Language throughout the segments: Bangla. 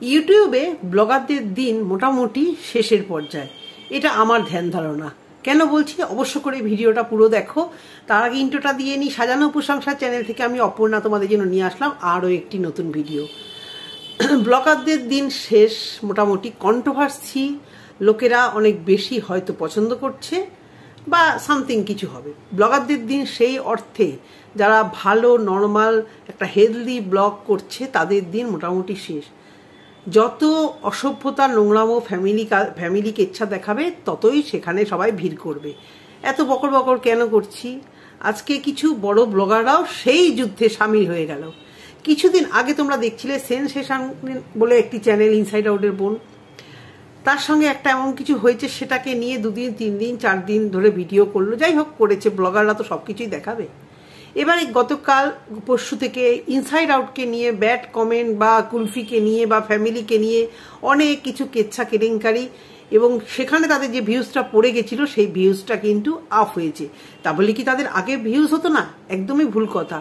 ইউটিউবে ব্লগারদের দিন মোটামুটি শেষের পর্যায়ে, এটা আমার ধ্যান ধারণা। কেন বলছি, অবশ্য করে ভিডিওটা পুরো দেখো। তার আগে ইন্ট্রোটা দিয়ে নিই। সাজানো প্রশংসা চ্যানেল থেকে আমি অপর্ণা তোমাদের জন্য নিয়ে আসলাম আরও একটি নতুন ভিডিও। ব্লগারদের দিন শেষ মোটামুটি। কন্ট্রোভার্সি লোকেরা অনেক বেশি হয়তো পছন্দ করছে বা সামথিং কিছু হবে। ব্লগারদের দিন সেই অর্থে যারা ভালো নর্মাল একটা হেলদি ব্লগ করছে তাদের দিন মোটামুটি শেষ। যত অসভ্যতা নোংরামো ফ্যামিলিকে ইচ্ছা দেখাবে ততই সেখানে সবাই ভিড় করবে। এত বকর বকর কেন করছি? আজকে কিছু বড় ব্লগাররাও সেই যুদ্ধে সামিল হয়ে গেল। কিছুদিন আগে তোমরা দেখছিলে সেনসেশন বলে একটি চ্যানেল, ইনসাইড আউটের বোন, তার সঙ্গে একটা এমন কিছু হয়েছে সেটাকে নিয়ে 2 দিন 3 দিন 4 দিন ধরে ভিডিও করলো। যাই হোক, করেছে, ব্লগাররা তো সব কিছুই দেখাবে। এবারে গতকাল পরশু থেকে ইনসাইড আউটকে নিয়ে ব্যাড কমেন্ট বা কুলফিকে নিয়ে বা ফ্যামিলিকে নিয়ে অনেক কিছু কেচ্ছা কেলেঙ্কারি, এবং সেখানে তাদের যে ভিউজটা পড়ে গেছিল সেই ভিউজটা কিন্তু আপ হয়েছে। তা বলে কি তাদের আগে ভিউজ হতো না? একদমই ভুল কথা।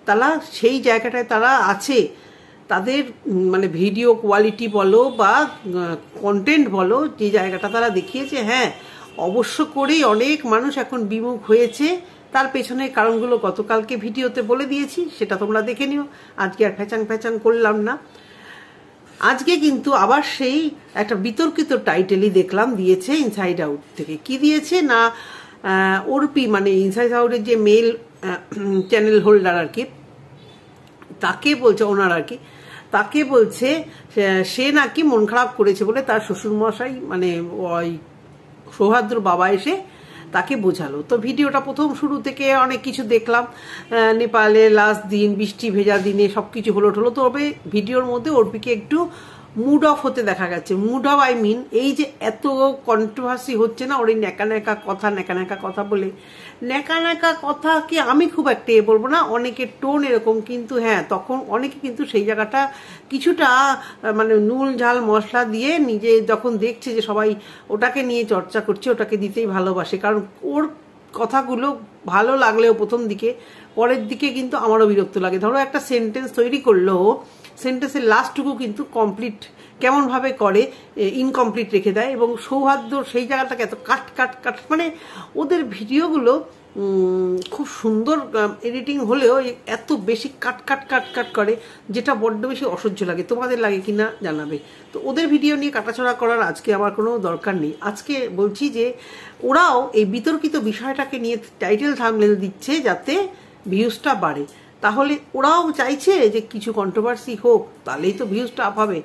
তারা সেই জায়গাটায় তারা আছে, তাদের মানে ভিডিও কোয়ালিটি বলো বা কন্টেন্ট বলো, যে জায়গাটা তারা দেখিয়েছে, হ্যাঁ অবশ্য করেই অনেক মানুষ এখন বিমুখ হয়েছে। তার পেছনে কারণগুলো গতকালকে ভিডিওতে বলে দিয়েছি, সেটা তোমরা দেখে নিও। আজকে আর ফ্যাচাং করলাম না। আজকে কিন্তু আবার সেই একটা বিতর্কিত টাইটেলই দেখলাম দিয়েছে ইনসাইড আউট থেকে। কি দিয়েছে না, অর্পি মানে ইনসাইড আউটের যে মেল চ্যানেল হোল্ডার আর কি, তাকে বলছে, ওনার আর কি, তাকে বলছে সে নাকি মন খারাপ করেছে বলে তার শ্বশুরমশাই মানে ওই সৌহার্দ্র বাবা এসে তাকে বোঝালো। তো ভিডিওটা প্রথম শুরু থেকে অনেক কিছু দেখলাম, নেপালে লাস্ট দিন, বৃষ্টি ভেজা দিনে সব কিছু হলো। তবে ভিডিওর মধ্যে অর্পিকে একটু মুড অফ হতে দেখা গেছে। মুড অফ আই মিন এই যে এত কন্ট্রোভার্সি হচ্ছে না, ওর এই ন্যাকা কথা বলে, ন্যাকা কথাকে আমি খুব একটা বলবো না, অনেকের টোন এরকম, কিন্তু হ্যাঁ তখন অনেকে কিন্তু সেই জায়গাটা কিছুটা মানে নুন ঝাল মশলা দিয়ে নিজে যখন দেখছে যে সবাই ওটাকে নিয়ে চর্চা করছে, ওটাকে দিতেই ভালোবাসে। কারণ ওর কথাগুলো ভালো লাগলেও প্রথম দিকে, পরের দিকে কিন্তু আমারও বিরক্ত লাগে। ধরো একটা সেন্টেন্স তৈরি করলো, সেন্টেন্সের লাস্টটুকু কিন্তু কমপ্লিট কেমনভাবে করে, ইনকমপ্লিট রেখে দেয়। এবং সৌহার্দ্য সেই জায়গাটাকে এত কাট মানে ওদের ভিডিওগুলো খুব সুন্দর এডিটিং হলেও এত বেশি কাট করে, যেটা বড্ড বেশি অসহ্য লাগে। তোমাদের লাগে কিনা জানাবে। তো ওদের ভিডিও নিয়ে কাটাছড়া করার আজকে আমার কোনো দরকার নেই। আজকে বলছি যে ওরাও এই বিতর্কিত বিষয়টাকে নিয়ে টাইটেল থাম্বনেল দিচ্ছে যাতে ভিউজটা বাড়ে। তাহলে ওরাও চাইছে যে কিছু কন্ট্রোভার্সি হোক, তাহলেই তো ভিউজটা আপ হবে।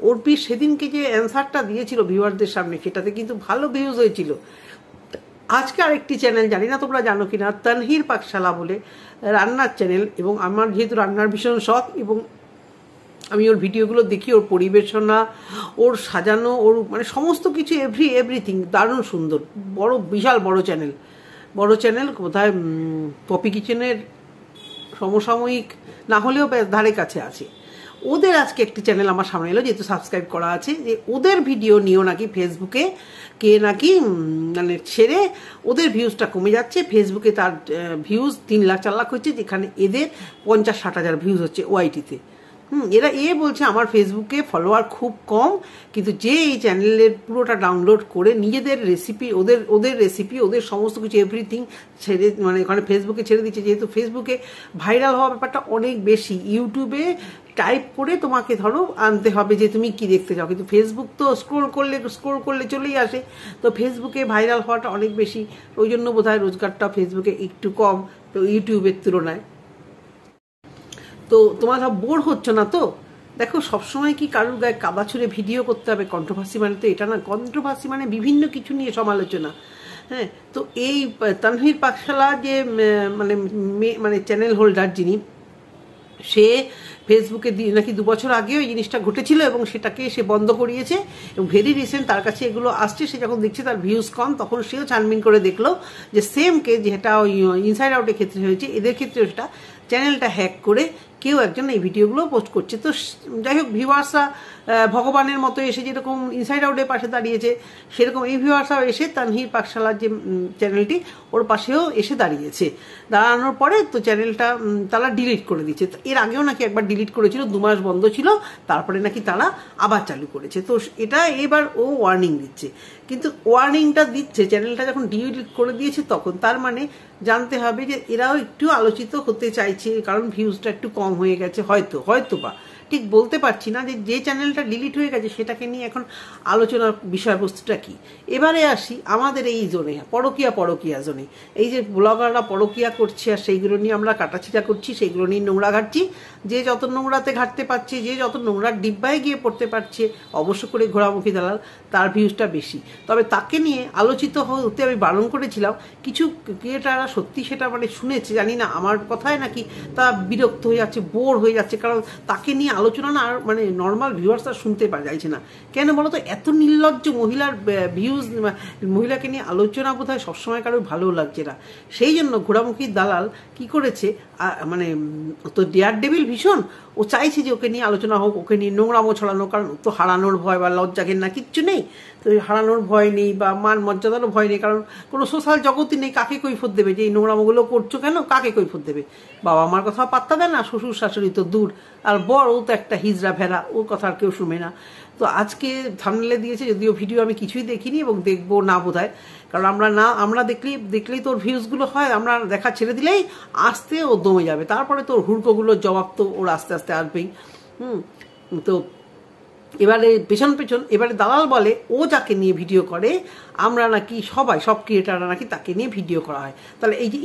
অর্পি সেদিনকে যে অ্যান্সারটা দিয়েছিল ভিউয়ারদের সামনে, সেটাতে কিন্তু ভালো ভিউজ হয়েছিল। আজকে আরেকটি চ্যানেল, জানি না তোমরা জানো কিনা, তানহির পাকশালা বলে রান্নার চ্যানেল, এবং আমার যেহেতু রান্নার ভীষণ শখ এবং আমি ওর ভিডিওগুলো দেখি, ওর পরিবেশনা, ওর সাজানো, ওর মানে সমস্ত কিছু এভরিথিং দারুণ সুন্দর। বিশাল বড় চ্যানেল, কোথায় পপি কিচেনের সমসাময়িক না হলেও ধারে কাছে আছে। ওদের আজকে একটি চ্যানেল আমার সামনে এলো, যেহেতু সাবস্ক্রাইব করা আছে, যে ওদের ভিডিও নিয়েও নাকি ফেসবুকে কে নাকি মানে ছেড়ে ওদের ভিউজটা কমে যাচ্ছে। ফেসবুকে তার ভিউজ 3 লাখ 4 লাখ হচ্ছে, যেখানে এদের 50-60 হাজার ভিউজ হচ্ছে ওয়াইটিতে। এরা বলছে আমার ফেসবুকে ফলোয়ার খুব কম, কিন্তু যে এই চ্যানেলের পুরোটা ডাউনলোড করে নিজেদের রেসিপি, ওদের রেসিপি, ওদের সমস্ত কিছু এভরিথিং ছেড়ে মানে ওখানে ফেসবুকে ছেড়ে দিচ্ছে। যেহেতু ফেসবুকে ভাইরাল হওয়ার ব্যাপারটা অনেক বেশি, ইউটিউবে টাইপ করে তোমাকে ধরো আনতে হবে যে তুমি কি দেখতে চাও, কিন্তু ফেসবুক তো স্ক্রোল করলে চলেই আসে। তো ফেসবুকে ভাইরাল হওয়াটা অনেক বেশি, ওই জন্য বোধহয় রোজগারটা ফেসবুকে একটু কম ইউটিউবের তুলনায়। তো তোমরা সব বোর হচ্ছে না তো? দেখো, সবসময় কি কারোর গায়ে কাদা ছুঁড়ে ভিডিও করতে হবে? কন্ট্রোভার্সি মানে তো এটা না। কন্ট্রোভার্সি মানে বিভিন্ন কিছু নিয়ে সমালোচনা। হ্যাঁ, তো এই তানভীর পাকশালা যে মানে চ্যানেল হোল্ডার যিনি, সে ফেসবুকে নাকি 2 বছর আগেও এই জিনিসটা ঘটেছিল এবং সেটাকে সে বন্ধ করিয়েছে, এবং ভেরি রিসেন্ট তার কাছে এগুলো আসছে। সে যখন দেখছে তার ভিউজ কম, তখন সেও ছানবিন করে দেখলো যে সেম কেস যেটা ওই ইনসাইড আউটের ক্ষেত্রে হয়েছে, এদের ক্ষেত্রেও সেটা চ্যানেলটা হ্যাক করে কেউ একজন এই ভিডিওগুলো পোস্ট করছে। তো যাই হোক, ভিউয়ার্সরা ভগবানের মতো এসে যেরকম ইনসাইড আউটের পাশে দাঁড়িয়েছে, সেরকম এই ভিউয়ার্সরাও এসে তানভীর পাকশালার যে চ্যানেলটি, ওর পাশেও এসে দাঁড়িয়েছে। দাঁড়ানোর পরে তো চ্যানেলটা তারা ডিলিট করে দিচ্ছে। এর আগেও নাকি একবার ডিলিট করেছিল, 2 মাস বন্ধ ছিল, তারপরে নাকি তারা আবার চালু করেছে। তো এটা এবার ও ওয়ার্নিং দিচ্ছে, কিন্তু ওয়ার্নিংটা দিচ্ছে চ্যানেলটা যখন ডিলিট করে দিয়েছে তখন, তার মানে জানতে হবে যে এরাও একটু আলোচিত হতে চাইছে, কারণ ভিউজটা একটু কম হয়ে গেছে হয়তো বা, ঠিক বলতে পারছি না যে চ্যানেলটা ডিলিট হয়ে গেছে সেটাকে নিয়ে এখন আলোচনার বিষয়বস্তুটা কি। এবারে আসি আমাদের এই জোনে, পরকিয়া জোনে। এই যে ব্লগাররা পরকিয়া করছে আর সেইগুলো নিয়ে আমরা কাটাছিটা করছি, সেইগুলো নিয়ে নোংরা ঘাটছি। যে যত নোংরাতে ঘাটতে পারছে, যে যত নোংরার ডিব্বায় গিয়ে পড়তে পারছে, অবশ্য করে ঘোড়ামুখী দালাল, তার ভিউজটা বেশি। তবে তাকে নিয়ে আলোচিত হতে আমি বারণ করেছিলাম। কিছু ক্রিয়েটাররা সত্যি সেটা মানে শুনেছে, জানি না আমার কথায় নাকি তা বিরক্ত হয়ে যাচ্ছে, বোর হয়ে যাচ্ছে, কারণ তাকে নিয়ে আলোচনা না আর মানে নর্মাল ভিউয়ার্সরা শুনতে চাইছে না। কেন বলো তো, এত নির্লজ্জ মহিলার ভিউজ, মহিলাকে নিয়ে আলোচনা বোধ হয় সবসময় কারোর ভালো লাগছে না। সেই জন্য ঘোড়ামুখী দালাল কি করেছে, মানে তো ডেয়ার ডেভিল ভীষণ, ও চাইছে যে ওকে নিয়ে আলোচনা হোক, ওকে নিয়ে নোংরামো ছড়ানো, কারণ তো হারানোর ভয় বা লজ্জা ঘেন্না কিচ্ছু নেই। তো হারানোর ভয় নেই বা মান মর্যাদারও ভয় নেই, কারণ কোনো সোশ্যাল জগতই নেই। কাকে কৈফত দেবে যে এই নোংরামোগুলো করছো কেন, কাকে কৈফত দেবে? বাবা আমার কথা পাত্তা দেয় না, শ্বশুর শাশুড়ি তো দূর, আর বর ও তো একটা হিজড়া ভেড়া, ওর কথা আর কেউ শুনে না। তো আজকে থাম্বনেলে দিয়েছে, যদিও ভিডিও আমি কিছুই দেখিনি এবং দেখবো না বোধহয়, কারণ আমরা দেখলেই তোর ভিউজগুলো হয়, আমরা দেখা ছেড়ে দিলেই আস্তে ও দমে যাবে, তারপরে তোর হুড়কোগুলোর জবাব তো ওর আস্তে আস্তে আসবেই। তো এবারে এবারে দালাল বলে ও যাকে নিয়ে ভিডিও করে, আমরা নাকি সব ক্রিয়েটাররা নাকি তাকে নিয়ে ভিডিও করা হয়। তাহলে এই যে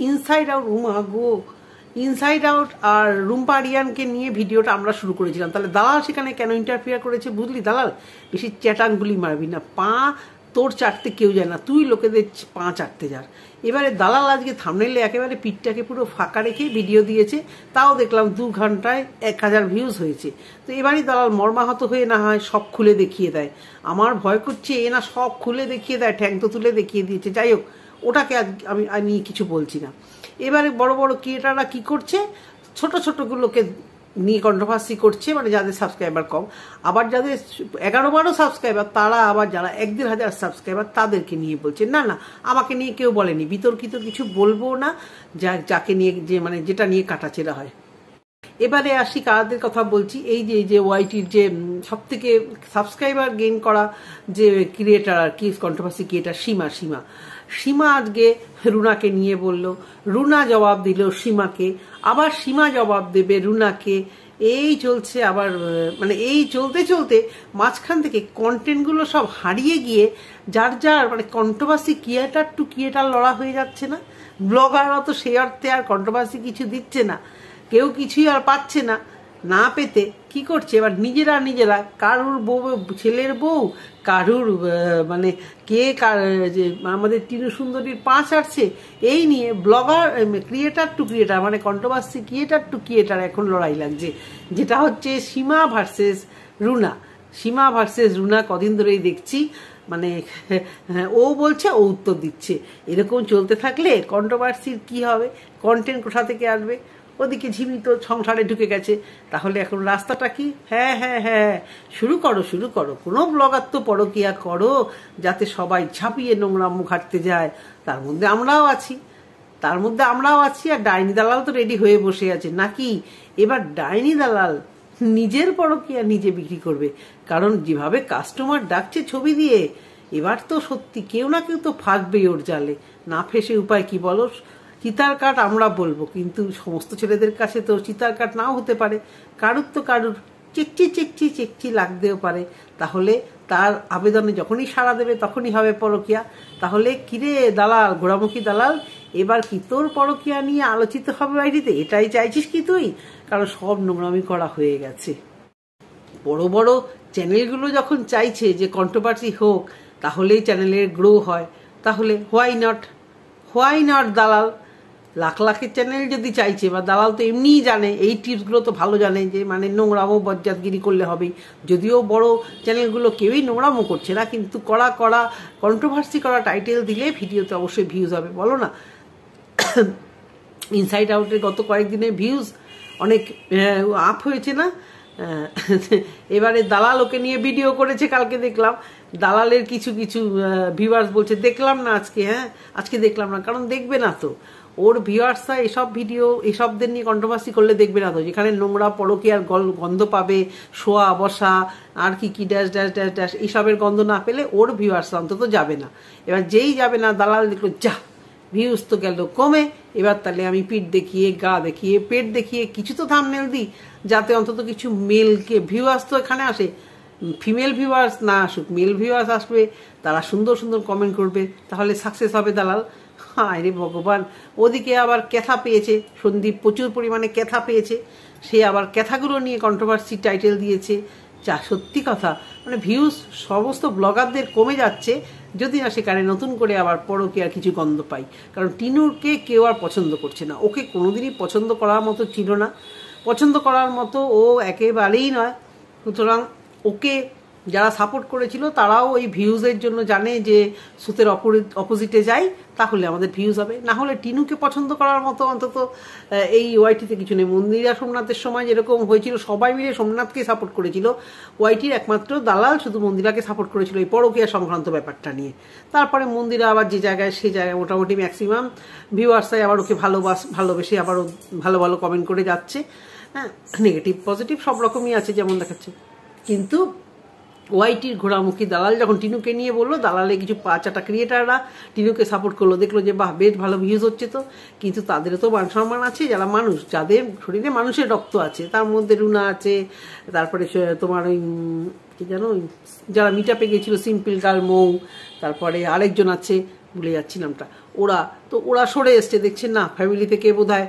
ইনসাইড আউট আর রুম্পা আরিয়ানকে নিয়ে ভিডিওটা আমরা শুরু করেছিলাম, তাহলে দালাল সেখানে কেন ইন্টারফিয়ার করেছে বুঝলি? দালাল বেশি চ্যাটাঙ্গুলি মারবি না, পা তোর চাটতে কেউ যায় না, তুই লোকেদের পা চাটতে যার। এবারে দালাল আজকে থাম্বনেলে একেবারে পিঠটাকে পুরো ফাঁকা রেখে ভিডিও দিয়েছে, তাও দেখলাম 2 ঘন্টায় 1000 ভিউজ হয়েছে। তো এবারই দালাল মর্মাহত হয়ে না হয় সব খুলে দেখিয়ে দেয়। আমার ভয় করছে এ না সব খুলে দেখিয়ে দেয়, ঠ্যাং তো তুলে দেখিয়ে দিয়েছে। যাই হোক, ওটাকে আমি কিছু বলছি না। এবারে বড় বড় ক্রিয়েটাররা কি করছে, ছোটগুলোকে নিয়ে কন্ট্রোভার্সি করছে, মানে যাদের সাবস্ক্রাইবার কম, আবার যাদের 11-12 সাবস্ক্রাইবার, তারা আবার যারা 1-1.5 হাজার সাবস্ক্রাইবার তাদেরকে নিয়ে বলছে। না আমাকে নিয়ে কেউ বলেনি, বিতর্কিত কিছু বলবো না, যাকে নিয়ে যেটা নিয়ে কাটাছেড়া হয়। এবারে আসি কাদের কথা বলছি, এই যে ওয়াইটির যে সব থেকে সাবস্ক্রাইবার গেইন করা যে ক্রিয়েটার আর কি, কন্ট্রোভার্সি ক্রিয়েটার সীমা আজকে রুনাকে নিয়ে বলল, রুনা জবাব দিল সীমাকে, আবার সীমা জবাব দেবে রুনাকে। এই চলছে আবার, মানে এই চলতে মাঝখান থেকে কন্টেন্টগুলো সব হারিয়ে গিয়ে যার মানে কন্ট্রোভার্সি ক্রিয়েটার লড়া হয়ে যাচ্ছে না। ব্লগাররা তো সেই অর্থে আর কন্ট্রোভার্সি কিছু দিচ্ছে না, কেউ কিছুই আর পাচ্ছে না পেতে কি করছে এবার নিজেরা কারুর বউ, ছেলের বউ, কারুর মানে কে যে আমাদের টিনু সুন্দরীর পা ছাড়ছে, এই নিয়ে ব্লগার ক্রিয়েটার টু ক্রিয়েটার, মানে কন্ট্রোভার্সি ক্রিয়েটার টু ক্রিয়েটার এখন লড়াই লাগছে, যেটা হচ্ছে সীমা ভার্সেস রুনা। কদিন ধরেই দেখছি, মানে ও বলছে ও উত্তর দিচ্ছে, এরকম চলতে থাকলে কন্ট্রোভার্সির কি হবে, কন্টেন্ট কোথা থেকে আসবে? ওদিকে ঝিমি তো সংসারে ঢুকে গেছে, তাহলে এখন রাস্তাটা কি? হ্যাঁ শুরু করো, কোনো ব্লগার তো পরকিয়া করো, যাতে সবাই ঝাঁপিয়ে নোংরা মুখ হাঁটতে যায়, তার মধ্যে আমরাও আছি। আর ডাইনি দালাল তো রেডি হয়ে বসে আছে নাকি? এবার ডাইনি দালাল নিজের পরকিয়া নিজে বিক্রি করবে, কারণ যেভাবে কাস্টমার ডাকছে ছবি দিয়ে, এবার তো সত্যি কেউ না কেউ তো ফাঁকবেই ওর জালে, না ফেসে উপায় কি বলো? চিতার কাঠ আমরা বলবো, কিন্তু সমস্ত ছেলেদের কাছে তো চিতার কাঠ নাও হতে পারে, কারুর চেকচি লাগতেও পারে। তাহলে তার আবেদনে যখনই সাড়া দেবে তখনই হবে পরকিয়া। তাহলে কিরে দালাল, ঘোড়ামুখী দালাল, এবার কি তোর পরকিয়া নিয়ে আলোচিত হবে বাড়িতে? এটাই চাইছিস কি তুই? কারণ সব নোংরামি করা হয়ে গেছে। বড় চ্যানেলগুলো যখন চাইছে যে কন্ট্রোভার্সি হোক, তাহলেই চ্যানেলের গ্রো হয়, তাহলে হোয়াই নট দালাল? লাখের চ্যানেল যদি চাইছে, বা দালাল তো এমনিই জানে, এই টিপসগুলো তো ভালো জানে যে মানে নোংরামো বজ্জাতগিরি করলে হবেই। যদিও বড় চ্যানেলগুলো কেউই নোংরামো করছে না, কিন্তু কড়া কন্ট্রোভার্সি করা টাইটেল দিলে ভিডিওতে অবশ্যই ভিউজ হবে, বলো না? ইনসাইড আউটের গত কয়েকদিনের ভিউজ অনেক আপ হয়েছে না? এবারে দালাল ওকে নিয়ে ভিডিও করেছে, কালকে দেখলাম। দালালের কিছু ভিউয়ার্স বলছে দেখলাম না আজকে, আজকে দেখলাম না, কারণ দেখবে না তো, ও ওর ভিউয়ার্সরা এসব ভিডিও এসবদের নিয়ে কন্ট্রোভার্সি করলে দেখবে না তো, যেখানে নোংরা পরকীয়ার গন্ধ পাবে, শোয়া বসা আর কি ড্যাশ ড্যাশ ড্যাশ ড্যাশ এইসবের গন্ধ না পেলে ওর ভিউয়ার্সরা অন্তত যাবে না। এবার যেই যাবে না, দালাল দেখলো যা ভিউজ তো গেল কমে, এবার তাহলে আমি পিঠ দেখিয়ে, গা দেখিয়ে, পেট দেখিয়ে কিছু তো থাম্বনেল দিই, যাতে অন্তত কিছু মেলকে ভিউয়ার্স তো এখানে আসে, ফিমেল ভিউয়ার্স না আসুক, মেল ভিউয়ার্স আসবে, তারা সুন্দর সুন্দর কমেন্ট করবে, তাহলে সাকসেস হবে দালাল। হায় রে ভগবান, ওদিকে আবার ক্যাথা পেয়েছে সন্দীপ, প্রচুর পরিমাণে ক্যাথা পেয়েছে, সে আবার ক্যাথাগুলো নিয়ে কন্ট্রোভার্সি টাইটেল দিয়েছে। যা সত্যি কথা, মানে ভিউজ সমস্ত ব্লগারদের কমে যাচ্ছে, যদি না সেখানে নতুন করে আবার পরকীয়ার কিছু গন্ধ পাই। কারণ টিনুকে কেউ আর পছন্দ করছে না, ওকে কোনোদিনই পছন্দ করার মতো ছিল না, পছন্দ করার মতো ও একেবারেই নয়। সুতরাং ওকে যারা সাপোর্ট করেছিল তারাও ওই ভিউজের জন্য জানে যে সুতের অপোজিটে যাই তাহলে আমাদের ভিউজ হবে, না হলে টিনুকে পছন্দ করার মতো অন্তত এই ওয়াইটিতে কিছু নেই। মন্দিরা সোমনাথের সময় যেরকম হয়েছিল, সবাই মিলে সোমনাথকে সাপোর্ট করেছিল, ওয়াইটির একমাত্র দালাল শুধু মন্দিরাকে সাপোর্ট করেছিল এই পরকীয়া সংক্রান্ত ব্যাপারটা নিয়ে। তারপরে মন্দিরা আবার যে জায়গায় সে জায়গায় মোটামুটি ম্যাক্সিমাম ভিউয়ার্সরাই আবার ওকে ভালোবেসে আবার ভালো ভালো কমেন্ট করে যাচ্ছে। হ্যাঁ, নেগেটিভ পজিটিভ সব রকমই আছে যেমন দেখাচ্ছে। কিন্তু ওয়াইটির ঘোরামুখী দালাল যখন টিনুকে নিয়ে বললো, দালালে কিছু পাঁচাটা ক্রিয়েটাররা টিনুকে সাপোর্ট করলো, দেখলো যে বাহ বেশ ভালো ভিউজ হচ্ছে তো, কিন্তু তাদেরও তো মান সম্মান আছে, যারা মানুষ, যাদের শরীরে মানুষের রক্ত আছে, তার মধ্যে রুনা আছে, তারপরে তোমার ওই কি জানো যারা মিটআপে গেছিল সিম্পল গার্ল মৌ, তারপরে আরেকজন আছে ভুলে যাচ্ছি নামটা, ওরা সরে এসছে, দেখছেন না ফ্যামিলি থেকে বোধহয়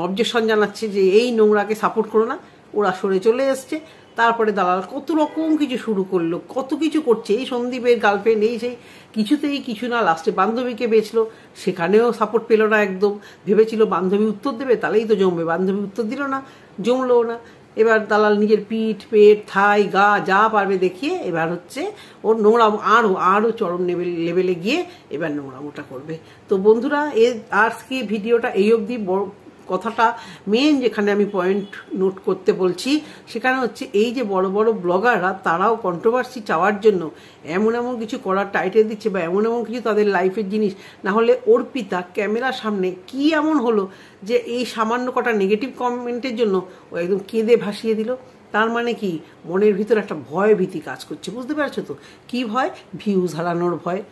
অবজেকশন জানাচ্ছে যে এই নোংরাকে সাপোর্ট করো না, ওরা সরে চলে এসছে। তারপরে দালাল কত রকম কিছু শুরু করলো, কত কিছু করছে, এই সন্দীপের গার্লফ্রেন্ড এই সেই, কিছুতেই কিছু না, লাস্টে বান্ধবীকে বেচলো, সেখানেও সাপোর্ট পেলো না একদম, ভেবেছিল বান্ধবী উত্তর দেবে তাহলেই তো জমবে, বান্ধবী উত্তর দিল না, জমলো না। এবার দালাল নিজের পিঠ পেট থাই গা যা পারবে দেখিয়ে এবার হচ্ছে ওর নোংরা আরও চরম লেভেলে গিয়ে এবার নোংরামোটা করবে। তো বন্ধুরা, আজকে ভিডিওটা এই অবধি। কথাটা মেন যেখানে আমি পয়েন্ট নোট করতে বলছি সেখানে হচ্ছে এই যে বড় বড় ব্লগাররা তারাও কন্ট্রোভার্সি চাওয়ার জন্য এমন এমন কিছু করার টাইটেল দিচ্ছে বা এমন এমন কিছু তাদের লাইফের জিনিস, না হলে অর্পিতা ক্যামেরার সামনে কি এমন হলো যে এই সামান্য কটা নেগেটিভ কমেন্টের জন্য ও একদম কেঁদে ভাসিয়ে দিল। তার মানে কি, মনের ভিতর একটা ভয় ভীতি কাজ করছে, বুঝতে পারছো তো? কি ভয়? ভিউজ হারানোর ভয়।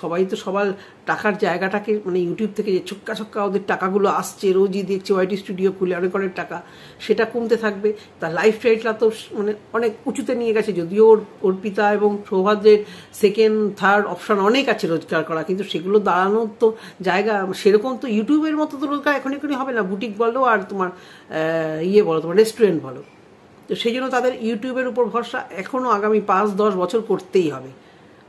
সবাই তো সবার টাকার জায়গাটাকে, মানে ইউটিউব থেকে যে ছক্কা ছক্কা ওদের টাকাগুলো আসছে, রোজই দেখছে ওয়াইটি স্টুডিও খুলে অনেক অনেক টাকা, সেটা কমতে থাকবে। তার লাইফস্টাইলটা তো মানে অনেক উঁচুতে নিয়ে গেছে, যদিও অর্পিতা এবং সৌভাগ্যের সেকেন্ড থার্ড অপশন অনেক আছে রোজগার করা, কিন্তু সেগুলো দাঁড়ানোর তো জায়গা সেরকম তো ইউটিউবের মতো তো রোজগার এখনই হবে না, বুটিক বলো আর তোমার বলো, তোমার রেস্টুরেন্ট বলো। তো সেই জন্য তাদের ইউটিউবের উপর ভরসা এখনও আগামী 5-10 বছর করতেই হবে,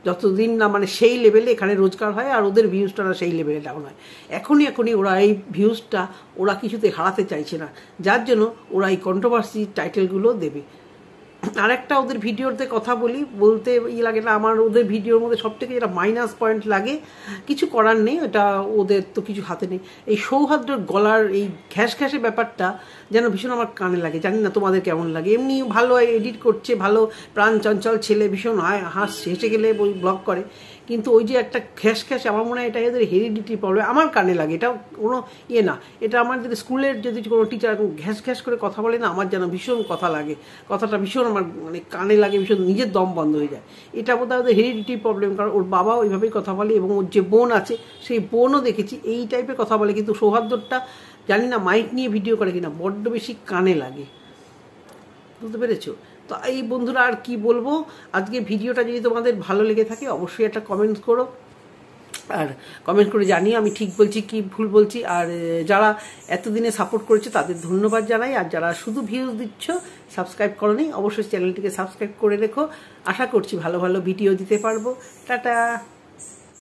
যতদিন না মানে সেই লেভেলে এখানে রোজগার হয় আর ওদের ভিউজটা না সেই লেভেলে ডাউন হয়। এখনই ওরা এই ভিউজটা ওরা কিছুতে হারাতে চাইছে না, যার জন্য ওরা এই কন্ট্রোভার্সি টাইটেলগুলো দেবে। আরেকটা ওদের ভিডিওতে কথা বলতে লাগে না আমার, ওদের ভিডিওর মধ্যে সব থেকে যেটা মাইনাস পয়েন্ট লাগে, কিছু করার নেই, ওটা ওদের তো কিছু হাতে নেই, এই সৌহার্দ্যর গলার এই ঘ্যাসে ব্যাপারটা যেন ভীষণ আমার কানে লাগে। জানি না তোমাদের কেমন লাগে। এমনি ভালো এডিট করছে, ভালো প্রাণ চঞ্চল ছেলে, ভীষণ হাসছে, হেসে গেলে ওই ব্লগ করে, কিন্তু ওই যে একটা ঘ্যাস আমার মনে হয় এটা এদের হেরিডিটি প্রবলেম, আমার কানে লাগে। এটা কোনো না, এটা আমার যদি স্কুলের যদি কোনো টিচার ঘ্যাস করে কথা বলে না, আমার যেন ভীষণ কথা লাগে, কথাটা ভীষণ আমার মানে কানে লাগে, ভীষণ নিজের দম বন্ধ হয়ে যায়। এটা বোধহয় ওদের হেরিডিটি প্রবলেম, কারণ ওর বাবা ওইভাবেই কথা বলে এবং ওর যে বোন আছে সেই বোনও দেখেছি এই টাইপের কথা বলে, কিন্তু সৌহার্দ্যটা জানি না মাইক নিয়ে ভিডিও করে কিনা, বড্ড বেশি কানে লাগে, বুঝতে পেরেছো? তো এই বন্ধুরা আর কি বলবো, আজকে ভিডিওটা যদি তোমাদের ভালো লেগে থাকে অবশ্যই একটা কমেন্ট করো, আর কমেন্ট করে জানিও আমি ঠিক বলছি কি ভুল বলছি। আর যারা এতদিনে সাপোর্ট করেছে তাদের ধন্যবাদ জানাই, আর যারা শুধু ভিউজ দিচ্ছ সাবস্ক্রাইব করোনি অবশ্যই চ্যানেলটিকে সাবস্ক্রাইব করে রেখো। আশা করছি ভালো ভালো ভিডিও দিতে পারবো। টাটা।